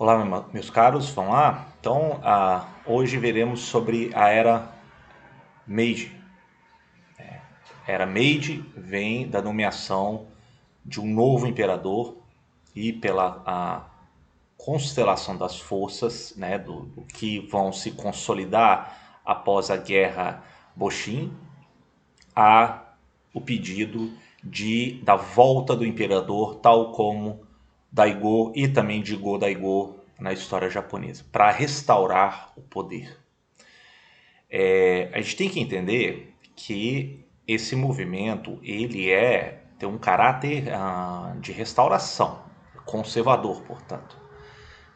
Olá, meus caros, vamos lá? Então, hoje veremos sobre a Era Meiji. A Era Meiji vem da nomeação de um novo imperador e pela constelação das forças, né, do que vão se consolidar após a Guerra Boshin, a o pedido da volta do imperador, tal como Daigo e também de Go-Daigo na história japonesa, para restaurar o poder. A gente tem que entender que esse movimento ele tem um caráter de restauração, conservador, portanto,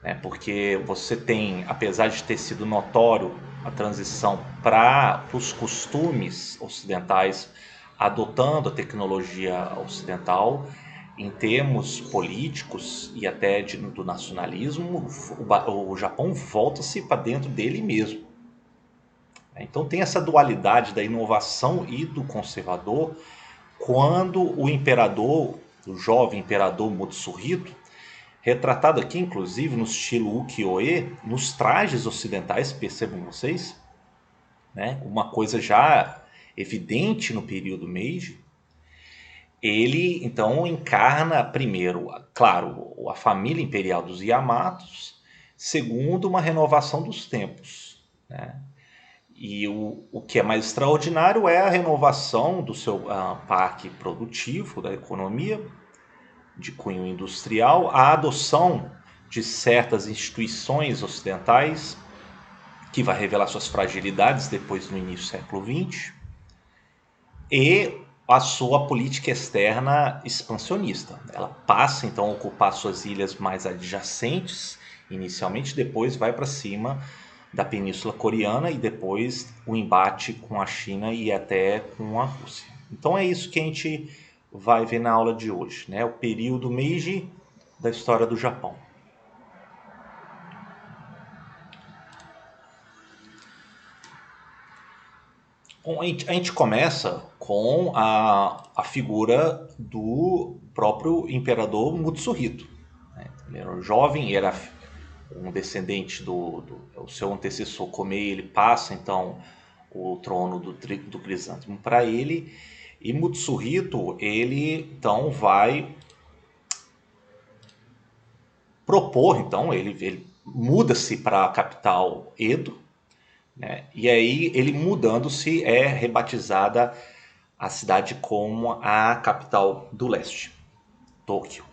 né? Porque você tem, apesar de ter sido notório a transição para os costumes ocidentais, adotando a tecnologia ocidental, em termos políticos e até do nacionalismo, o Japão volta-se para dentro dele mesmo. Então tem essa dualidade da inovação e do conservador, quando o imperador, o jovem imperador Mutsuhito, retratado aqui inclusive no estilo ukiyo-e, nos trajes ocidentais, percebam vocês, né? Uma coisa já evidente no período Meiji. Ele então encarna primeiro, claro, a família imperial dos Yamatos, segundo uma renovação dos tempos, né? E o que é mais extraordinário é a renovação do seu parque produtivo, da economia, de cunho industrial, a adoção de certas instituições ocidentais, que vai revelar suas fragilidades depois no início do século XX, e a sua política externa expansionista. Ela passa então a ocupar suas ilhas mais adjacentes, inicialmente, depois vai para cima da Península Coreana e depois o embate com a China e até com a Rússia. Então é isso que a gente vai ver na aula de hoje, né? O período Meiji da história do Japão. Bom, a gente começa com a figura do próprio imperador Mutsuhito, né? Ele era um jovem, era um descendente o seu antecessor Komei, ele passa então o trono do Crisântemo para ele, e Mutsuhito ele então vai propor, então ele muda-se para a capital Edo, né? E aí ele mudando-se é rebatizada a cidade como a capital do leste, Tóquio.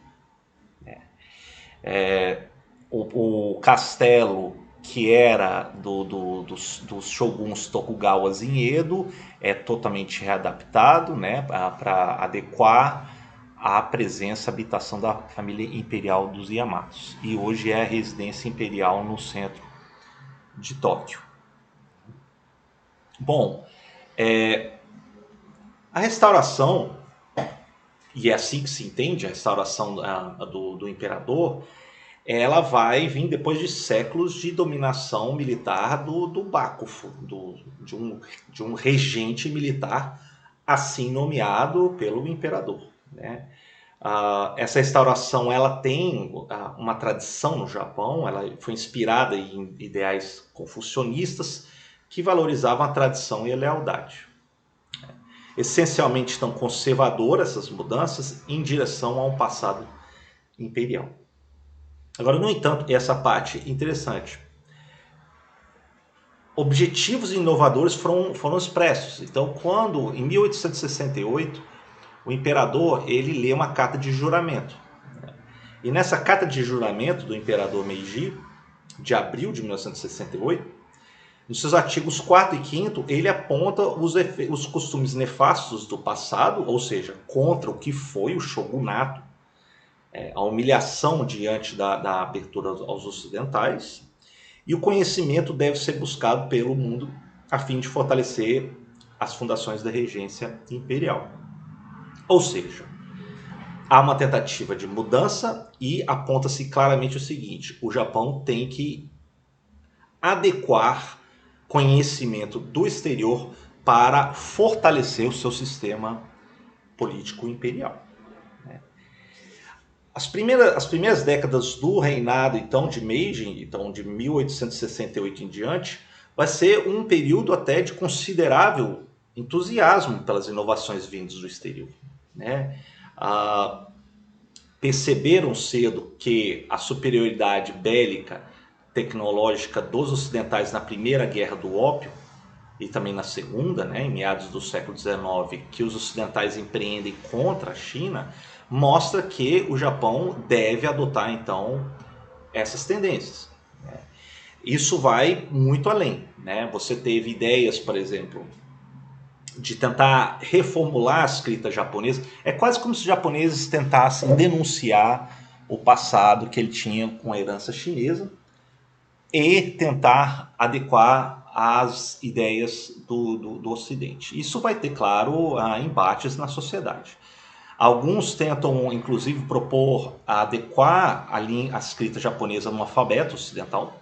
O castelo que era dos shoguns Tokugawas em Edo é totalmente readaptado, né, para adequar à presença, à habitação da família imperial dos Yamatos. E hoje é a residência imperial no centro de Tóquio. Bom, a restauração, e é assim que se entende a restauração do imperador, ela vai vir depois de séculos de dominação militar do Bakufu, de um regente militar assim nomeado pelo imperador, né? Essa restauração ela tem uma tradição no Japão, ela foi inspirada em ideais confucionistas que valorizavam a tradição e a lealdade. Essencialmente estão conservadoras essas mudanças em direção a um passado imperial. Agora, no entanto, essa parte interessante. Objetivos inovadores foram expressos. Então, quando, em 1868, o imperador ele lê uma carta de juramento. E nessa carta de juramento do imperador Meiji, de abril de 1968, nos seus artigos 4 e 5, ele aponta os costumes nefastos do passado, ou seja, contra o que foi o shogunato, a humilhação diante da abertura aos ocidentais, e o conhecimento deve ser buscado pelo mundo a fim de fortalecer as fundações da regência imperial. Ou seja, há uma tentativa de mudança e aponta-se claramente o seguinte: o Japão tem que adequar conhecimento do exterior para fortalecer o seu sistema político imperial. as primeiras décadas do reinado então de Meiji, então de 1868 em diante, vai ser um período até de considerável entusiasmo pelas inovações vindas do exterior, né? Ah, perceberam cedo que a superioridade bélica tecnológica dos ocidentais na primeira guerra do ópio e também na segunda, né, em meados do século XIX, que os ocidentais empreendem contra a China, mostra que o Japão deve adotar então essas tendências. Isso vai muito além, né? Você teve ideias, por exemplo, de tentar reformular a escrita japonesa. É quase como se os japoneses tentassem denunciar o passado que ele tinha com a herança chinesa e tentar adequar às ideias do Ocidente. Isso vai ter, claro, embates na sociedade. Alguns tentam, inclusive, propor adequar a escrita japonesa no alfabeto ocidental,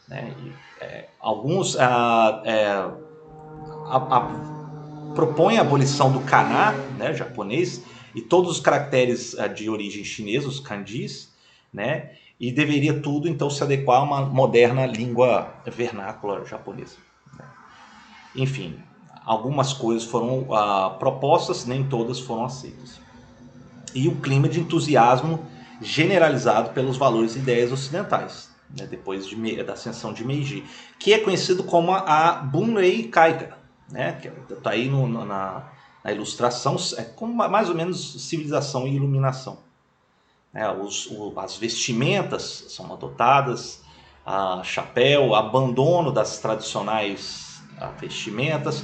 né? Alguns propõem a abolição do kana, né, japonês, e todos os caracteres de origem chinesa, os kanjis, né, e deveria tudo então se adequar a uma moderna língua vernácula japonesa. Enfim, algumas coisas foram propostas, nem todas foram aceitas. E o clima de entusiasmo generalizado pelos valores e ideias ocidentais, né, depois da ascensão de Meiji, que é conhecido como a Bunrei Kaiga, né, que está aí na ilustração, é como mais ou menos civilização e iluminação. As vestimentas são adotadas, chapéu, abandono das tradicionais vestimentas.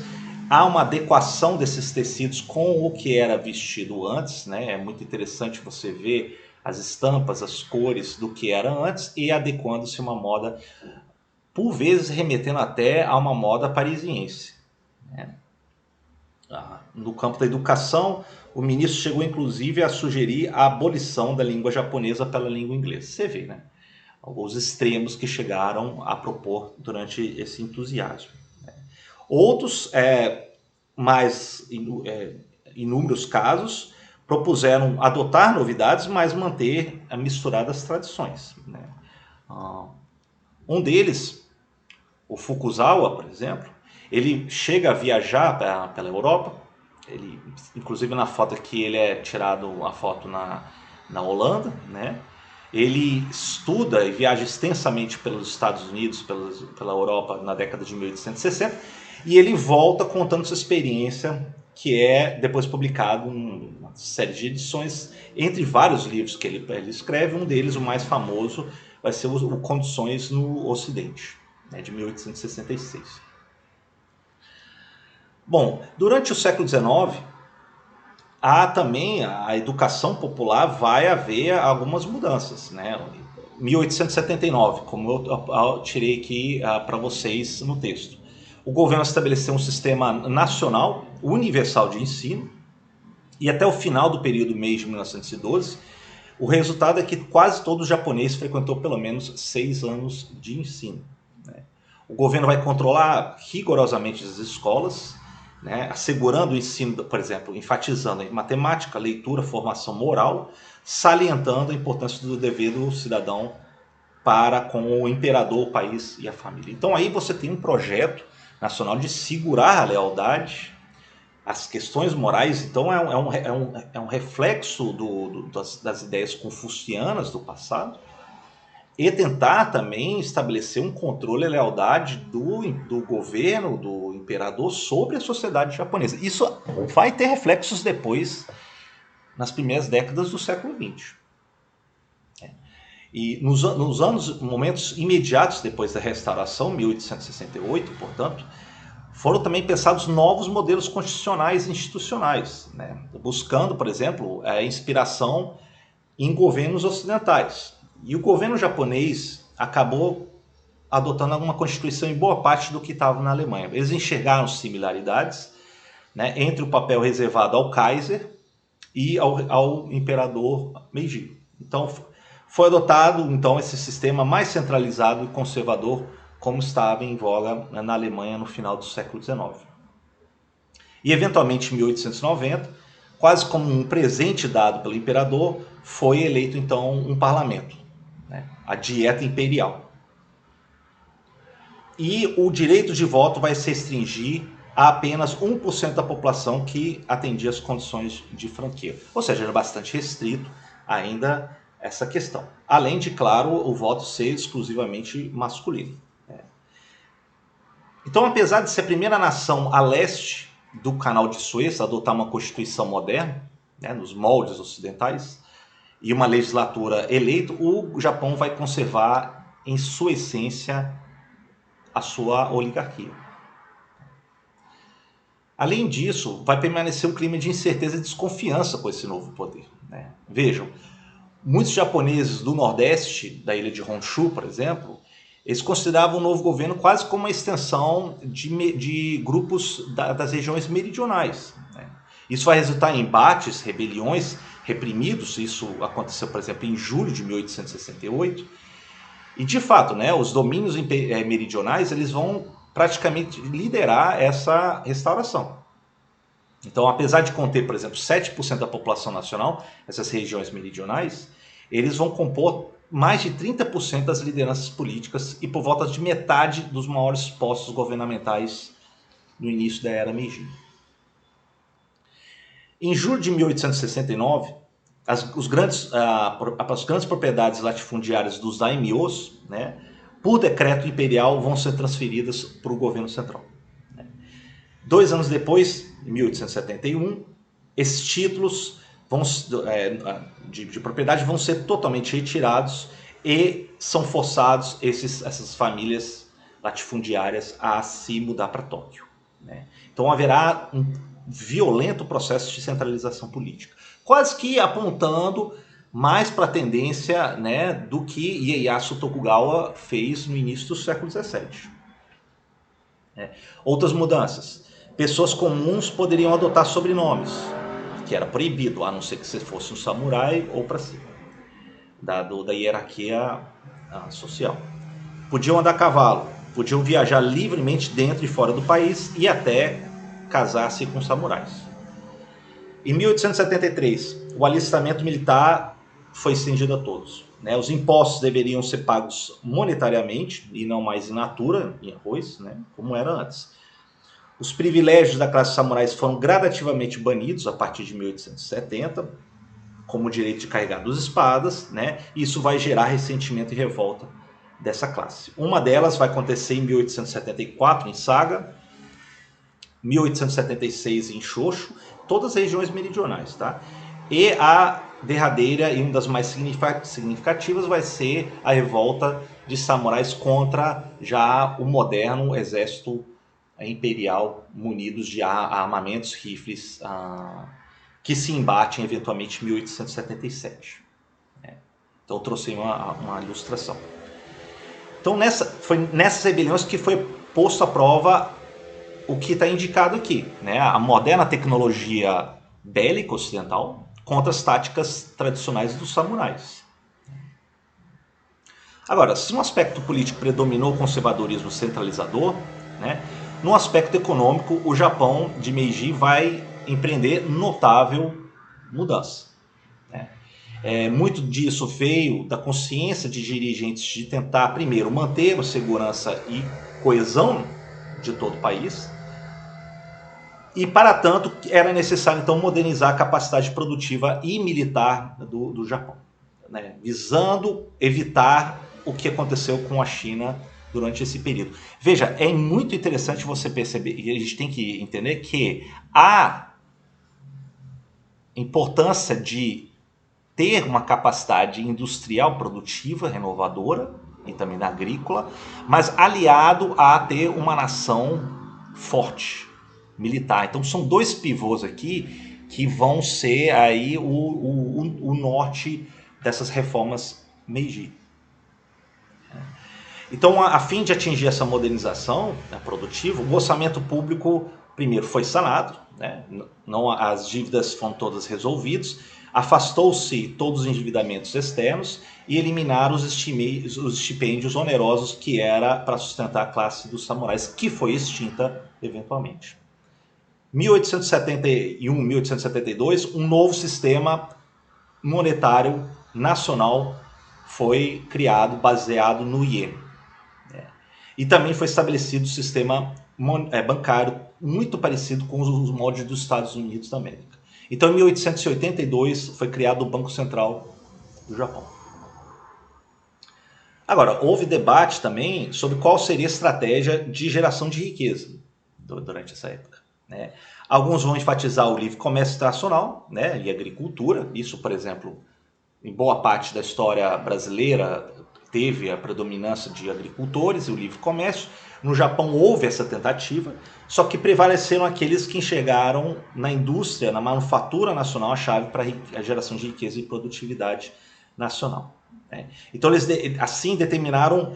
Há uma adequação desses tecidos com o que era vestido antes, né? É muito interessante você ver as estampas, as cores do que era antes e adequando-se a uma moda, por vezes remetendo até a uma moda parisiense, né? No campo da educação, o ministro chegou inclusive a sugerir a abolição da língua japonesa pela língua inglesa. Você vê, né? Os extremos que chegaram a propor durante esse entusiasmo. Outros, mais inúmeros casos, propuseram adotar novidades, mas manter misturadas tradições, né? Um deles, o Fukuzawa, por exemplo, ele chega a viajar pela Europa. Ele, inclusive na foto aqui, ele é tirado a foto na Holanda, né? Ele estuda e viaja extensamente pelos Estados Unidos, pela Europa na década de 1860, e ele volta contando sua experiência, que é depois publicado em uma série de edições, entre vários livros que ele escreve. Um deles, o mais famoso, vai ser o Condições no Ocidente, né, de 1866. Bom, durante o século XIX, há também a educação popular, vai haver algumas mudanças, né? 1879, como eu tirei aqui para vocês no texto. O governo estabeleceu um sistema nacional universal de ensino e até o final do período Meiji de 1912, o resultado é que quase todo japonês frequentou pelo menos 6 anos de ensino, né? O governo vai controlar rigorosamente as escolas, né, assegurando o ensino, por exemplo, enfatizando em matemática, leitura, formação moral, salientando a importância do dever do cidadão para com o imperador, o país e a família. Então aí você tem um projeto nacional de segurar a lealdade, as questões morais. Então é um reflexo das ideias confucianas do passado, e tentar também estabelecer um controle e lealdade do governo, do imperador, sobre a sociedade japonesa. Isso vai ter reflexos depois, nas primeiras décadas do século XX. E nos momentos imediatos depois da restauração, 1868, portanto, foram também pensados novos modelos constitucionais e institucionais, né? Buscando, por exemplo, a inspiração em governos ocidentais. E o governo japonês acabou adotando alguma constituição em boa parte do que estava na Alemanha. Eles enxergaram similaridades, né, entre o papel reservado ao Kaiser e ao imperador Meiji. Então foi adotado então esse sistema mais centralizado e conservador, como estava em voga na Alemanha no final do século XIX. E eventualmente em 1890, quase como um presente dado pelo imperador, foi eleito então um parlamento, né? A Dieta Imperial. E o direito de voto vai se restringir a apenas 1% da população que atendia as condições de franqueiro. Ou seja, era bastante restrito ainda essa questão. Além de, claro, o voto ser exclusivamente masculino. Então, apesar de ser a primeira nação a leste do Canal de Suez a adotar uma constituição moderna, né, nos moldes ocidentais, e uma legislatura eleita, o Japão vai conservar em sua essência a sua oligarquia. Além disso, vai permanecer um clima de incerteza e desconfiança com esse novo poder, né? Vejam, muitos japoneses do nordeste, da ilha de Honshu, por exemplo, eles consideravam o novo governo quase como uma extensão de grupos das regiões meridionais, né? Isso vai resultar em embates, rebeliões reprimidos. Isso aconteceu, por exemplo, em julho de 1868. E, de fato, né, os domínios meridionais eles vão praticamente liderar essa restauração. Então, apesar de conter, por exemplo, 7% da população nacional, essas regiões meridionais, eles vão compor mais de 30% das lideranças políticas e por volta de metade dos maiores postos governamentais no início da era Meiji. Em julho de 1869, as grandes propriedades latifundiárias dos daimyos, né, por decreto imperial, vão ser transferidas para o governo central. 2 anos depois, em 1871, esses títulos de propriedade vão ser totalmente retirados e são forçados essas famílias latifundiárias a se mudar para Tóquio, né? Então haverá um violento processo de centralização política, quase que apontando mais para a tendência, né, do que Ieyasu Tokugawa fez no início do século XVII. Outras mudanças. Pessoas comuns poderiam adotar sobrenomes, que era proibido, a não ser que você fosse um samurai ou para cima da hierarquia social. Podiam andar a cavalo, podiam viajar livremente dentro e fora do país e até casar-se com samurais. Em 1873, o alistamento militar foi estendido a todos, né? Os impostos deveriam ser pagos monetariamente e não mais in natura, em arroz, né, como era antes. Os privilégios da classe samurais foram gradativamente banidos a partir de 1870, como o direito de carregar 2 espadas, né? Isso vai gerar ressentimento e revolta dessa classe. Uma delas vai acontecer em 1874 em Saga, 1876 em Shoshu, todas as regiões meridionais, tá? E a derradeira e uma das mais significativas vai ser a revolta de samurais contra já o moderno exército imperial munidos de armamentos, rifles, que se embatem eventualmente em 1877. Então eu trouxe uma ilustração. Então foi nessas rebeliões que foi posto à prova o que está indicado aqui, né? A moderna tecnologia bélica ocidental contra as táticas tradicionais dos samurais. Agora, se no aspecto político predominou o conservadorismo centralizador, né, no aspecto econômico, o Japão de Meiji vai empreender notável mudança, né? Muito disso veio da consciência de dirigentes de tentar, primeiro, manter a segurança e coesão de todo o país, e, para tanto, era necessário, então, modernizar a capacidade produtiva e militar do Japão, né, visando evitar o que aconteceu com a China durante esse período. Veja, é muito interessante você perceber, e a gente tem que entender que a importância de ter uma capacidade industrial produtiva, renovadora, e também da agrícola, mas aliado a ter uma nação forte, militar. Então são 2 pivôs aqui que vão ser aí o norte dessas reformas Meiji. Então, a fim de atingir essa modernização, né, produtiva, o orçamento público primeiro foi sanado, né, não, as dívidas foram todas resolvidas, afastou-se todos os endividamentos externos e eliminaram os estipêndios onerosos que era para sustentar a classe dos samurais, que foi extinta eventualmente. 1871, 1872, um novo sistema monetário nacional foi criado baseado no iene. E também foi estabelecido o sistema bancário muito parecido com os moldes dos Estados Unidos da América. Então, em 1882, foi criado o Banco Central do Japão. Agora, houve debate também sobre qual seria a estratégia de geração de riqueza durante essa época. Né? Alguns vão enfatizar o livre comércio internacional, né, e agricultura. Isso, por exemplo, em boa parte da história brasileira teve a predominância de agricultores e o livre comércio. No Japão houve essa tentativa, só que prevaleceram aqueles que enxergaram na indústria, na manufatura nacional, a chave para a geração de riqueza e produtividade nacional. Né? Então eles assim determinaram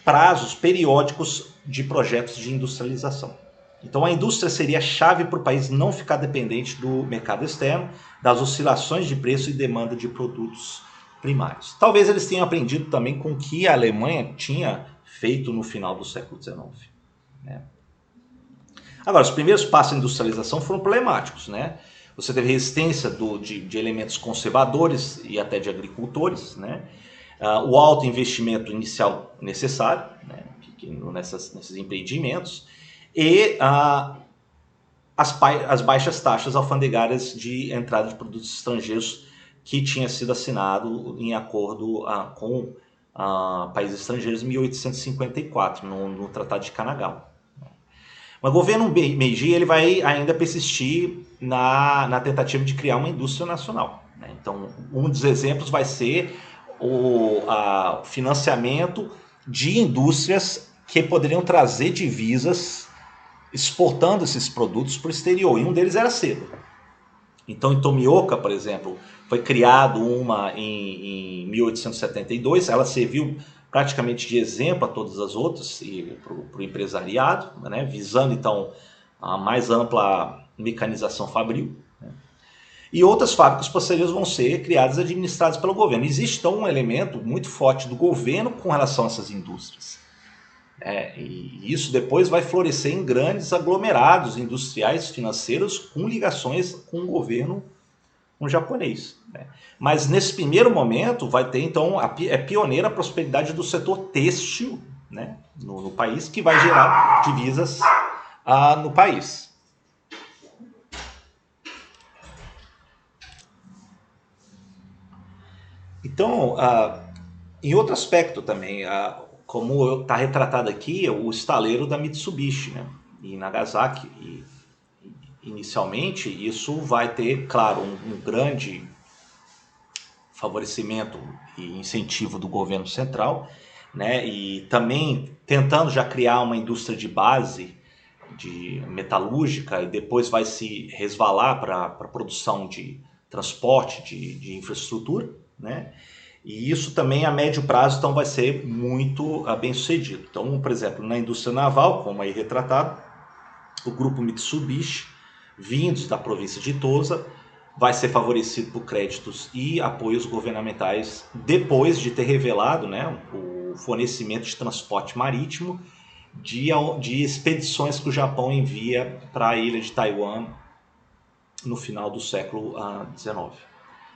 prazos periódicos de projetos de industrialização. Então a indústria seria a chave para o país não ficar dependente do mercado externo, das oscilações de preço e demanda de produtos primários. Talvez eles tenham aprendido também com o que a Alemanha tinha feito no final do século XIX. Né? Agora, os primeiros passos da industrialização foram problemáticos. Né? Você teve resistência de elementos conservadores e até de agricultores, né? O alto investimento inicial necessário, né? nesses empreendimentos, e as baixas taxas alfandegárias de entrada de produtos estrangeiros que tinha sido assinado em acordo com países estrangeiros em 1854, no Tratado de Kanagawa. Mas o governo Meiji ele vai ainda persistir na tentativa de criar uma indústria nacional. Né? Então, um dos exemplos vai ser o financiamento de indústrias que poderiam trazer divisas exportando esses produtos para o exterior, e um deles era seda. Então, em Tomioka, por exemplo, foi criado uma em 1872, ela serviu praticamente de exemplo a todas as outras para o empresariado, né, visando então a mais ampla mecanização fabril. Né. E outras fábricas posteriores vão ser criadas e administradas pelo governo. Existe então um elemento muito forte do governo com relação a essas indústrias. E isso depois vai florescer em grandes aglomerados industriais financeiros com ligações com o governo japonês. Né? Mas nesse primeiro momento vai ter então pioneira a prosperidade do setor têxtil, né, no país, que vai gerar divisas no país. Então, em outro aspecto também, como está retratado aqui, o estaleiro da Mitsubishi, né, em Nagasaki. Inicialmente, isso vai ter, claro, um grande favorecimento e incentivo do governo central, né, e também tentando já criar uma indústria de base de metalúrgica, e depois vai se resvalar para a produção de transporte, de infraestrutura, né? E isso também a médio prazo então vai ser muito bem sucedido. Então, por exemplo, na indústria naval, como aí retratado, o grupo Mitsubishi, vindos da província de Tosa, vai ser favorecido por créditos e apoios governamentais depois de ter revelado, né, o fornecimento de transporte marítimo de expedições que o Japão envia para a ilha de Taiwan no final do século XIX.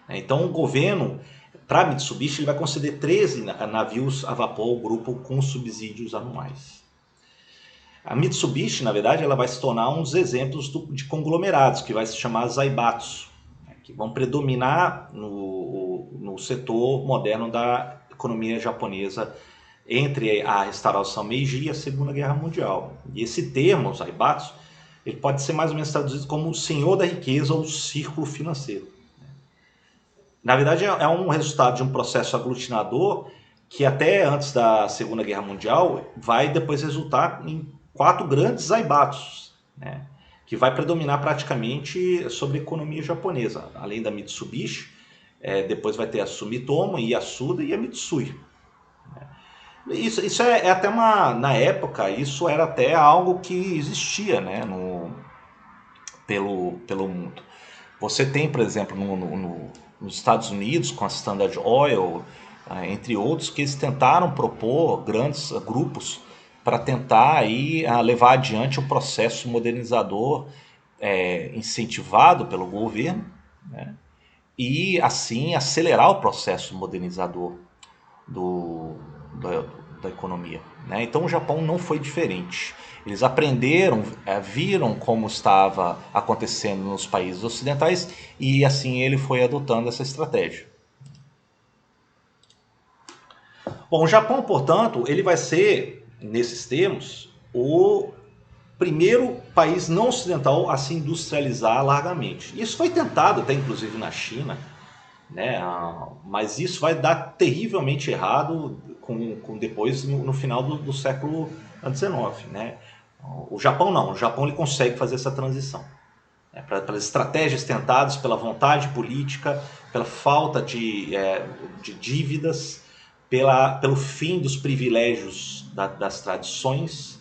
Então o governo, para a Mitsubishi, ele vai conceder 13 navios a vapor ao grupo com subsídios anuais. A Mitsubishi, na verdade, ela vai se tornar um dos exemplos de conglomerados, que vai se chamar Zaibatsu, que vão predominar no setor moderno da economia japonesa entre a restauração Meiji e a Segunda Guerra Mundial. E esse termo, Zaibatsu, ele pode ser mais ou menos traduzido como o senhor da riqueza ou círculo financeiro. Na verdade, é um resultado de um processo aglutinador que até antes da Segunda Guerra Mundial vai depois resultar em 4 grandes Zaibatsus, né, que vai predominar praticamente sobre a economia japonesa. Além da Mitsubishi, depois vai ter a Sumitomo, a Yasuda e a Mitsui. Isso é até na época, isso era até algo que existia, né, pelo mundo. Você tem, por exemplo, nos Estados Unidos, com a Standard Oil, entre outros, que eles tentaram propor grandes grupos para tentar aí, levar adiante o processo modernizador incentivado pelo governo, né, e assim acelerar o processo modernizador do, da, da economia, né? Então o Japão não foi diferente. Eles aprenderam, viram como estava acontecendo nos países ocidentais e assim ele foi adotando essa estratégia. Bom, o Japão, portanto, ele vai ser, nesses termos, o primeiro país não ocidental a se industrializar largamente. Isso foi tentado até inclusive na China, né? Mas isso vai dar terrivelmente errado com depois no final do século XIX, né? O Japão não, o Japão ele consegue fazer essa transição, né? Pelas estratégias tentadas, pela vontade política, pela falta de dívidas, pelo fim dos privilégios das tradições,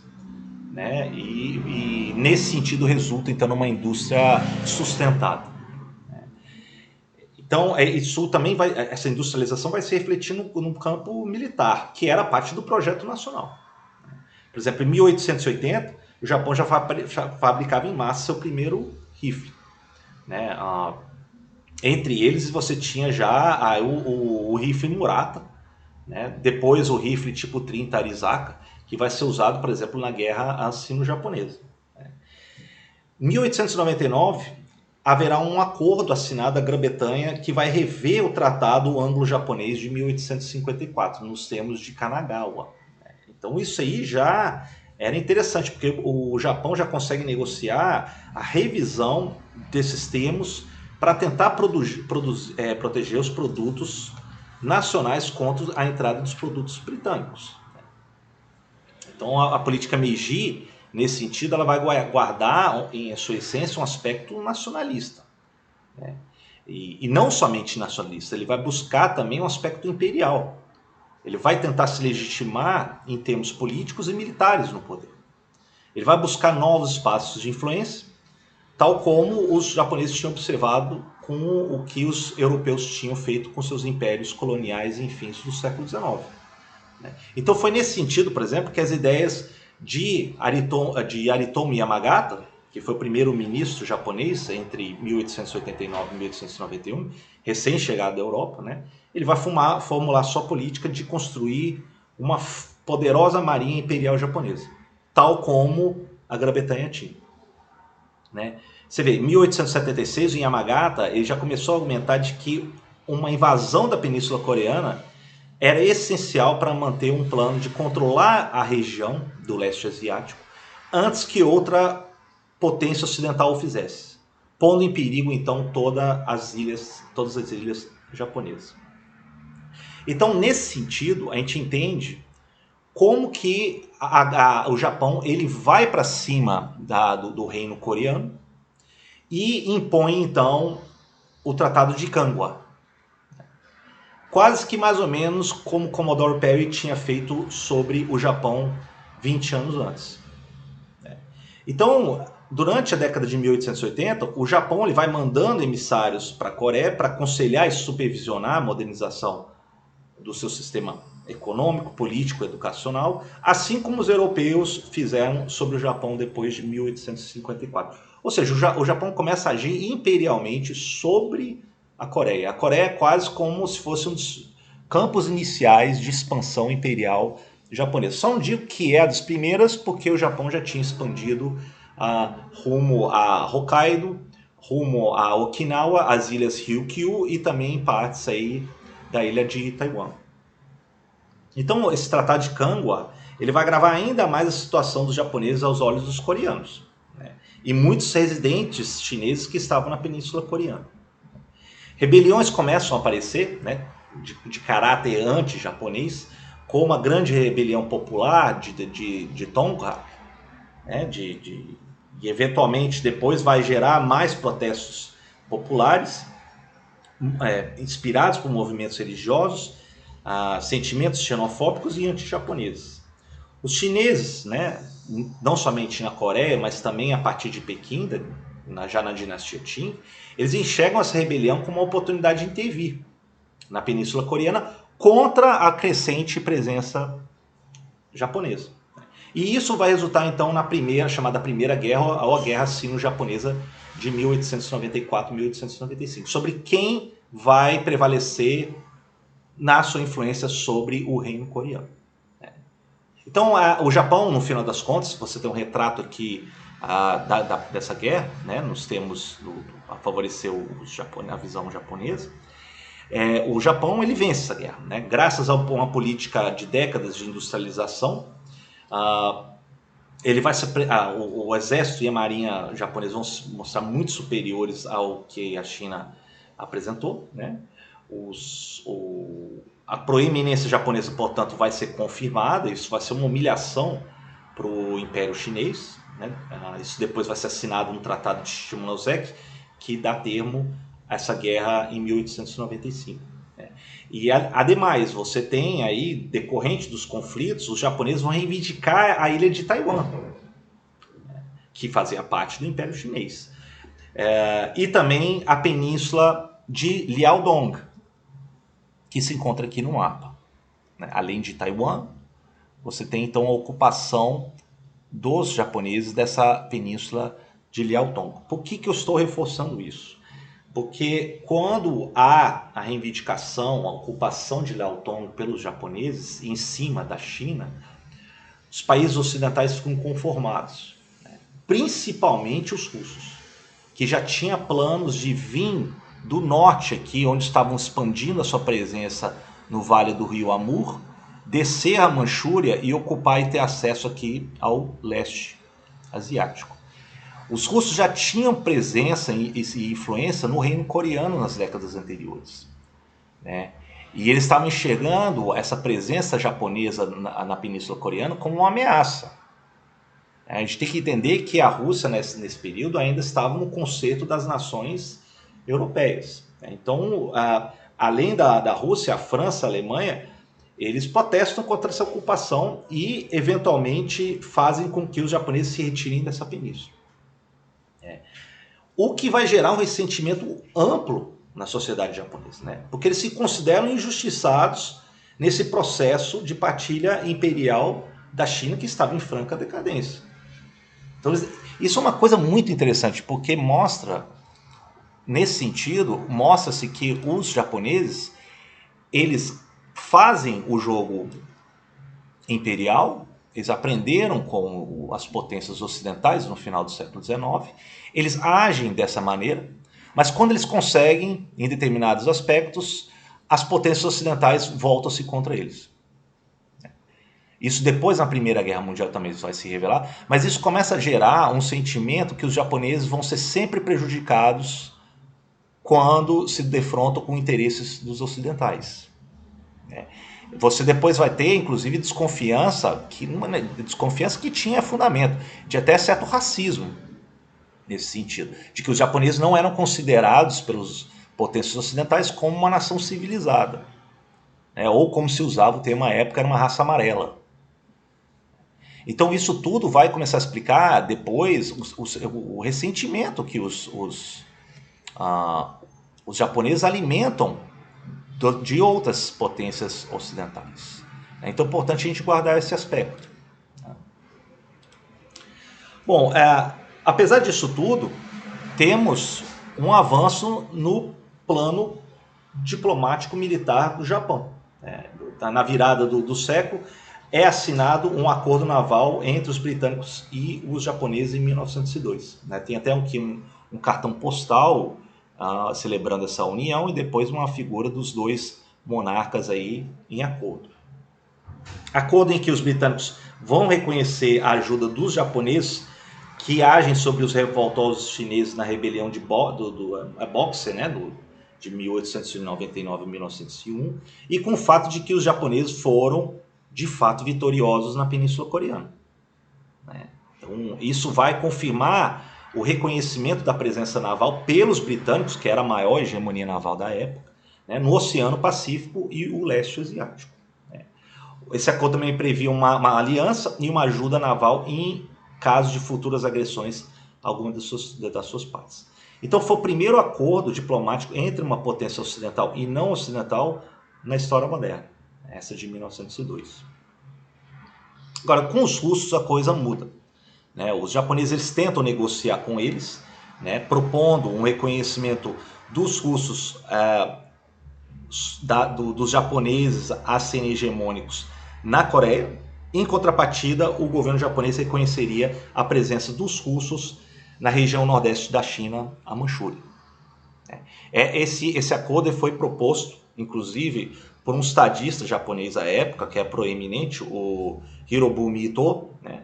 né? E nesse sentido resulta então numa indústria sustentada. Então, isso também essa industrialização vai se refletir no campo militar, que era parte do projeto nacional. Por exemplo, em 1880, o Japão já fabricava em massa seu primeiro rifle, né? Entre eles, você tinha já o rifle Murata, né? Depois o rifle tipo 30 Arizaka, que vai ser usado, por exemplo, na guerra sino-japonesa. Em 1899, haverá um acordo assinado à Grã-Bretanha que vai rever o Tratado Anglo-Japonês de 1854, nos termos de Kanagawa. Então isso aí já era interessante, porque o Japão já consegue negociar a revisão desses termos para tentar proteger os produtos nacionais contra a entrada dos produtos britânicos. Então a política Meiji, nesse sentido, ela vai guardar em sua essência um aspecto nacionalista, né? E não somente nacionalista, ele vai buscar também um aspecto imperial. Ele vai tentar se legitimar em termos políticos e militares no poder. Ele vai buscar novos espaços de influência, tal como os japoneses tinham observado com o que os europeus tinham feito com seus impérios coloniais em fins do século XIX. Então foi nesse sentido, por exemplo, que as ideias de Aritomo Yamagata, que foi o primeiro ministro japonês entre 1889 e 1891, recém-chegado da Europa, né? Ele vai formular sua política de construir uma poderosa marinha imperial japonesa, tal como a Grã-Bretanha tinha, né? Você vê, em 1876, o Yamagata ele já começou a argumentar de que uma invasão da Península Coreana era essencial para manter um plano de controlar a região do leste asiático antes que outra potência ocidental o fizesse, pondo em perigo então todas as ilhas japonesas. Então, nesse sentido, a gente entende como que o Japão ele vai para cima do reino coreano e impõe então o Tratado de Kangwa, quase que mais ou menos como Commodore Perry tinha feito sobre o Japão 20 anos antes. Então, durante a década de 1880, o Japão ele vai mandando emissários para a Coreia para aconselhar e supervisionar a modernização do seu sistema econômico, político, educacional, assim como os europeus fizeram sobre o Japão depois de 1854. Ou seja, o Japão começa a agir imperialmente sobre a Coreia. A Coreia é quase como se fosse um dos campos iniciais de expansão imperial japonesa. Só não digo que é a das primeiras, porque o Japão já tinha expandido rumo a Hokkaido, rumo a Okinawa, as ilhas Ryukyu e também em partes aí da ilha de Taiwan. Então, esse Tratado de Kangwa ele vai agravar ainda mais a situação dos japoneses aos olhos dos coreanos, né? E muitos residentes chineses que estavam na Península Coreana. Rebeliões começam a aparecer, né, de caráter anti-japonês, como a grande rebelião popular de Tonga, né, e eventualmente depois vai gerar mais protestos populares, inspirados por movimentos religiosos, sentimentos xenofóbicos e anti-japoneses. Os chineses, né, não somente na Coreia, mas também a partir de Pequim, já na dinastia Qing, eles enxergam essa rebelião como uma oportunidade de intervir na Península Coreana contra a crescente presença japonesa. E isso vai resultar então na chamada Primeira Guerra, ou a Guerra Sino-Japonesa de 1894-1895, sobre quem vai prevalecer na sua influência sobre o reino coreano. Então, o Japão, no final das contas, você tem um retrato aqui dessa guerra, né, nos termos a favorecer a visão japonesa. O Japão ele vence essa guerra, né, graças a uma política de décadas de industrialização. Ele vai o exército e a marinha japonesa vão se mostrar muito superiores ao que a China apresentou, né? A proeminência japonesa, portanto, vai ser confirmada. Isso vai ser uma humilhação para o Império Chinês, né? Isso depois vai ser assinado no Tratado de Shimonoseki, que dá termo a essa guerra em 1895. Né? E ademais, você tem aí, decorrente dos conflitos, os japoneses vão reivindicar a ilha de Taiwan, que fazia parte do Império Chinês. E também a península de Liaodong, que se encontra aqui no mapa. Além de Taiwan, você tem então a ocupação dos japoneses dessa península de Liaodong. Por que eu estou reforçando isso? Porque quando há a reivindicação, a ocupação de Liaodong pelos japoneses em cima da China, os países ocidentais ficam conformados, né? Principalmente os russos, que já tinham planos de vir do norte aqui, onde estavam expandindo a sua presença no vale do rio Amur, descer a Manchúria e ocupar e ter acesso aqui ao leste asiático. Os russos já tinham presença e influência no reino coreano nas décadas anteriores, né? E eles estavam enxergando essa presença japonesa na Península Coreana como uma ameaça. A gente tem que entender que a Rússia, nesse período, ainda estava no conceito das nações europeias. Então, além da Rússia, a França, a Alemanha, eles protestam contra essa ocupação e, eventualmente, fazem com que os japoneses se retirem dessa península. O que vai gerar um ressentimento amplo na sociedade japonesa, né? Porque eles se consideram injustiçados nesse processo de partilha imperial da China, que estava em franca decadência. Então, isso é uma coisa muito interessante, porque mostra, nesse sentido, mostra-se que os japoneses, eles fazem o jogo imperial, eles aprenderam com as potências ocidentais no final do século XIX, eles agem dessa maneira, mas quando eles conseguem, em determinados aspectos, as potências ocidentais voltam-se contra eles. Isso depois, na Primeira Guerra Mundial, também vai se revelar, mas isso começa a gerar um sentimento que os japoneses vão ser sempre prejudicados quando se defrontam com interesses dos ocidentais. Você depois vai ter, inclusive, desconfiança que tinha fundamento, de até certo racismo, nesse sentido, de que os japoneses não eram considerados pelos potências ocidentais como uma nação civilizada, né? Ou como se usava o termo à época, era uma raça amarela. Então isso tudo vai começar a explicar depois o ressentimento que os japoneses alimentam de outras potências ocidentais. Então é importante a gente guardar esse aspecto. Bom, apesar disso tudo, temos um avanço no plano diplomático militar do Japão. Na virada do século, é assinado um acordo naval entre os britânicos e os japoneses em 1902. Tem até um cartão postal celebrando essa união e depois uma figura dos dois monarcas aí em acordo. Acordo em que os britânicos vão reconhecer a ajuda dos japoneses que agem sobre os revoltosos chineses na rebelião de Boxer, né, de 1899 a 1901, e com o fato de que os japoneses foram de fato vitoriosos na Península Coreana. Então, isso vai confirmar o reconhecimento da presença naval pelos britânicos, que era a maior hegemonia naval da época, né, no Oceano Pacífico e o leste asiático. Esse acordo também previa uma aliança e uma ajuda naval em caso de futuras agressões a alguma das suas partes. Então foi o primeiro acordo diplomático entre uma potência ocidental e não ocidental na história moderna, essa de 1902. Agora, com os russos a coisa muda. Os japoneses eles tentam negociar com eles, propondo um reconhecimento dos russos, dos japoneses a serem hegemônicos na Coreia. Em contrapartida, o governo japonês reconheceria a presença dos russos na região nordeste da China, a Manchúria. Esse acordo foi proposto, inclusive, por um estadista japonês à época, que é proeminente, o Hirobumi Ito, né?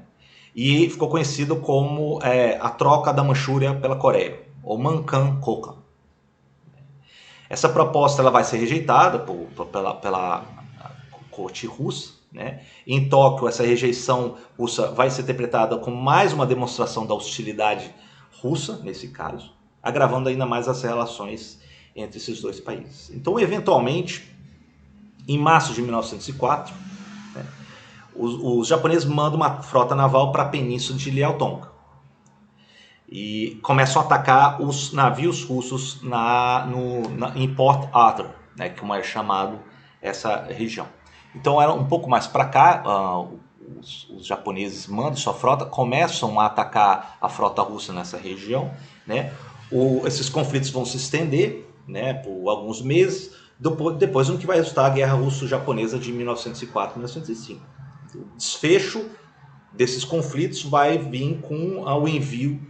E ficou conhecido como a troca da Manchúria pela Coreia, ou Mankan Kokan. Essa proposta ela vai ser rejeitada pela corte russa, né? Em Tóquio, essa rejeição russa vai ser interpretada como mais uma demonstração da hostilidade russa, nesse caso, agravando ainda mais as relações entre esses dois países. Então, eventualmente, em março de 1904, né, os japoneses mandam uma frota naval para a península de Liaotonga e começam a atacar os navios russos em Port Arthur, né, como é chamado essa região. Então, era um pouco mais para cá, os japoneses mandam sua frota, começam a atacar a frota russa nessa região, né? Esses conflitos vão se estender, né, por alguns meses, depois no que vai resultar a Guerra Russo-Japonesa de 1904-1905. O desfecho desses conflitos vai vir com o envio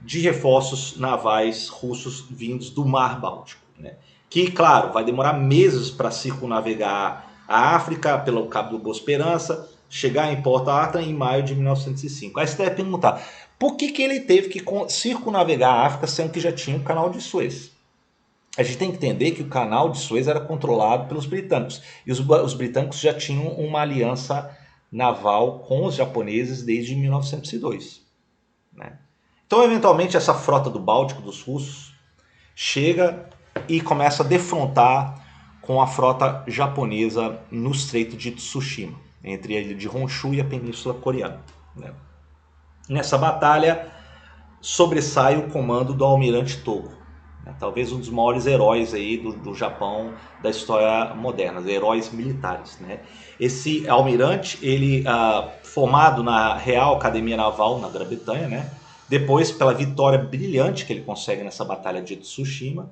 de reforços navais russos vindos do Mar Báltico, né? Que, claro, vai demorar meses para circunnavegar a África pelo Cabo do Boa Esperança, chegar em Port Arthur em maio de 1905. Aí você deve perguntar, por que ele teve que circunnavegar a África sendo que já tinha o Canal de Suez? A gente tem que entender que o Canal de Suez era controlado pelos britânicos, e os britânicos já tinham uma aliança naval com os japoneses desde 1902, né? Então, eventualmente, essa frota do Báltico dos russos chega e começa a defrontar com a frota japonesa no Estreito de Tsushima, entre a ilha de Honshu e a Península Coreana, né? Nessa batalha sobressai o comando do almirante Togo, né? Talvez um dos maiores heróis aí do Japão da história moderna, heróis militares, né? Esse almirante, ele formado na Real Academia Naval na Grã-Bretanha, né? Depois, pela vitória brilhante que ele consegue nessa batalha de Tsushima,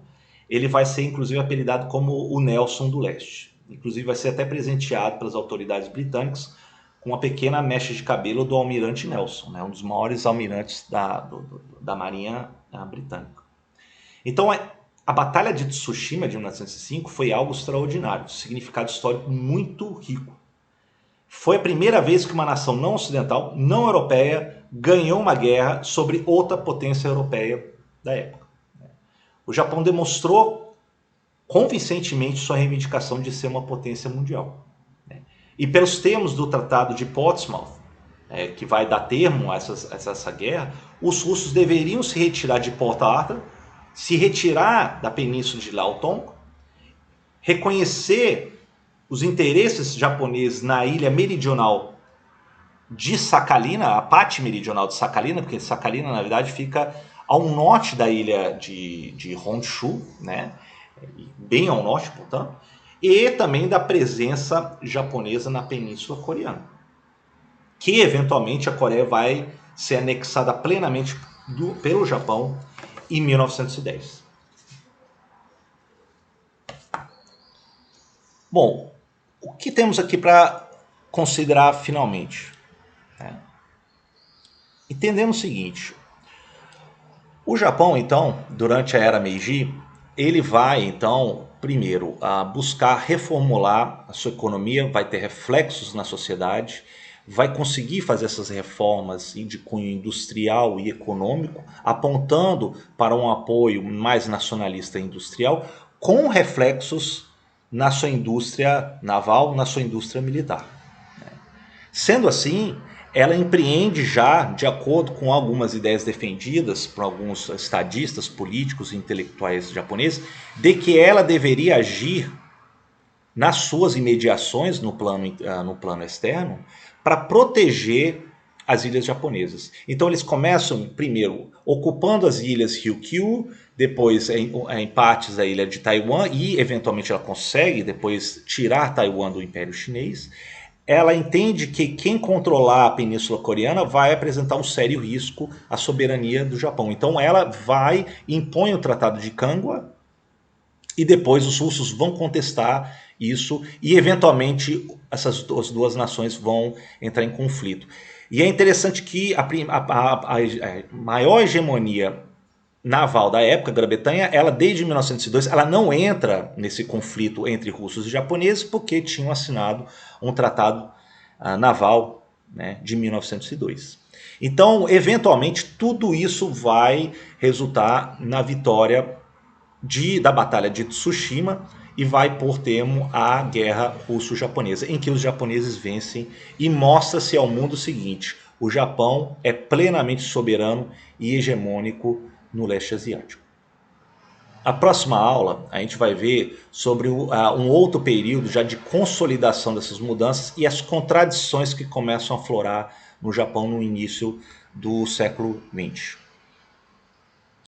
ele vai ser inclusive apelidado como o Nelson do Leste. Inclusive vai ser até presenteado pelas autoridades britânicas com uma pequena mecha de cabelo do almirante Nelson, né? Um dos maiores almirantes da Marinha Britânica. Então, a Batalha de Tsushima de 1905 foi algo extraordinário, significado histórico muito rico. Foi a primeira vez que uma nação não ocidental, não europeia, ganhou uma guerra sobre outra potência europeia da época. O Japão demonstrou convincentemente sua reivindicação de ser uma potência mundial. E pelos termos do Tratado de Portsmouth, que vai dar termo a essa guerra, os russos deveriam se retirar de Port Arthur, se retirar da península de Liaotonga, reconhecer os interesses japoneses na ilha meridional de Sakhalina, a parte meridional de Sakhalina, porque Sakhalina na verdade fica ao norte da ilha de Honshu, né? Bem ao norte, portanto, e também da presença japonesa na Península Coreana, que eventualmente a Coreia vai ser anexada plenamente pelo Japão em 1910. Bom, o que temos aqui para considerar finalmente? Entendendo o seguinte, o Japão, então, durante a Era Meiji, ele vai, então, primeiro, buscar reformular a sua economia, vai ter reflexos na sociedade, vai conseguir fazer essas reformas de cunho industrial e econômico, apontando para um apoio mais nacionalista e industrial, com reflexos na sua indústria naval, na sua indústria militar. Sendo assim, ela empreende já, de acordo com algumas ideias defendidas por alguns estadistas, políticos e intelectuais japoneses, de que ela deveria agir nas suas imediações no plano externo para proteger as ilhas japonesas. Então eles começam primeiro ocupando as ilhas Ryukyu, depois em partes da ilha de Taiwan, e eventualmente ela consegue depois tirar Taiwan do Império Chinês. Ela entende que quem controlar a Península Coreana vai apresentar um sério risco à soberania do Japão. Então ela vai e impõe o Tratado de Kangwa, e depois os russos vão contestar isso e eventualmente essas duas nações vão entrar em conflito. E é interessante que a maior hegemonia naval da época, a Grã-Bretanha, ela desde 1902, ela não entra nesse conflito entre russos e japoneses porque tinham assinado um tratado naval, né, de 1902. Então, eventualmente, tudo isso vai resultar na vitória da Batalha de Tsushima e vai pôr termo à Guerra Russo-Japonesa, em que os japoneses vencem e mostra-se ao mundo o seguinte: o Japão é plenamente soberano e hegemônico no leste asiático. A próxima aula a gente vai ver sobre um outro período já de consolidação dessas mudanças e as contradições que começam a florar no Japão no início do século XX.